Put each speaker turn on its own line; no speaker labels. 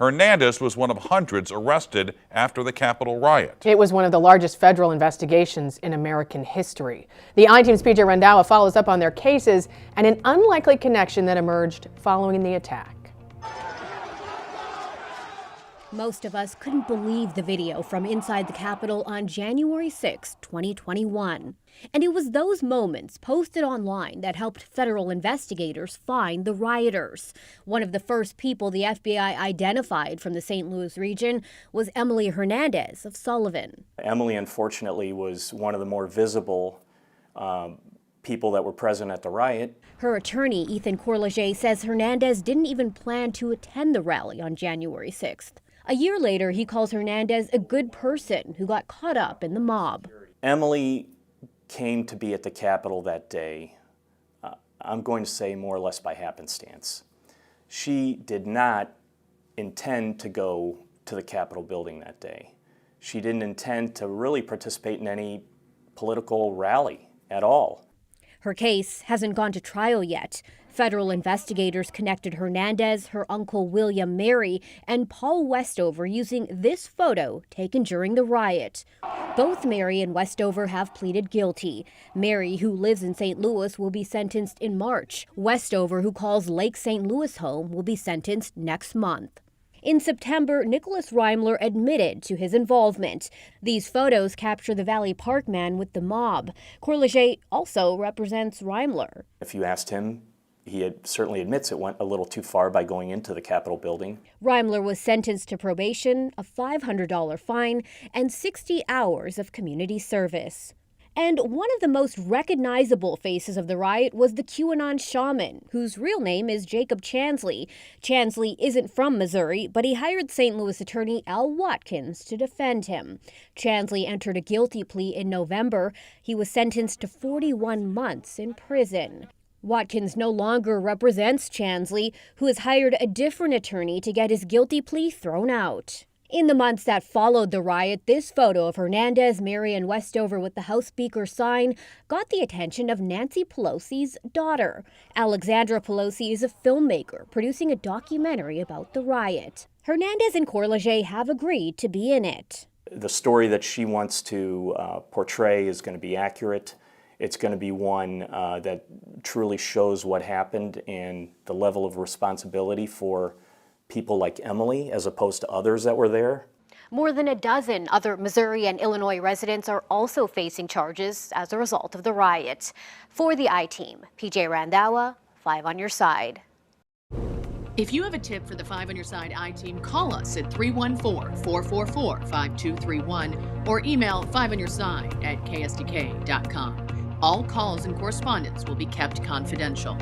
Hernandez was one of hundreds arrested after the Capitol riot.
It was one of the largest federal investigations in American history. The I-Team's PJ Randhawa follows up on their cases and an unlikely connection that emerged following the attack.
Most of us couldn't believe the video from inside the Capitol on January 6, 2021. And it was those moments posted online that helped federal investigators find the rioters. One of the first people the FBI identified from the St. Louis region was Emily Hernandez of Sullivan.
Emily, unfortunately, was one of the more visible people that were present at the riot.
Her attorney, Ethan Corlija, says Hernandez didn't even plan to attend the rally on January 6th. A year later, he calls Hernandez a good person who got caught up in the mob.
Emily came to be at the Capitol that day, I'm going to say more or less by happenstance. She did not intend to go to the Capitol building that day. She didn't intend to really participate in any political rally at all.
Her case hasn't gone to trial yet. Federal investigators connected Hernandez, her uncle William Mary, and Paul Westover using this photo taken during the riot. Both Mary and Westover have pleaded guilty. Mary, who lives in St. Louis, will be sentenced in March. Westover, who calls Lake St. Louis home, will be sentenced next month. In September, Nicholas Reimler admitted to his involvement. These photos capture the Valley Park man with the mob. Corlija also represents Reimler.
If you asked him, he certainly admits it went a little too far by going into the Capitol building.
Reimler was sentenced to probation, a $500 fine, and 60 hours of community service. And one of the most recognizable faces of the riot was the QAnon shaman, whose real name is Jacob Chansley. Chansley isn't from Missouri, but he hired St. Louis attorney Al Watkins to defend him. Chansley entered a guilty plea in November. He was sentenced to 41 months in prison. Watkins no longer represents Chansley, who has hired a different attorney to get his guilty plea thrown out. In the months that followed the riot, this photo of Hernandez, Mary, and Westover with the House Speaker sign got the attention of Nancy Pelosi's daughter. Alexandra Pelosi is a filmmaker producing a documentary about the riot. Hernandez and Corlija have agreed to be in it.
The story that she wants to portray is going to be accurate. It's going to be one that truly shows what happened and the level of responsibility for people like Emily as opposed to others that were there.
More than a dozen other Missouri and Illinois residents are also facing charges as a result of the riot. For the I-Team, PJ Randhawa, 5 on your side.
If you have a tip for the 5 on your side I-Team, call us at 314-444-5231 or email 5onyourside@ksdk.com. All calls and correspondence will be kept confidential.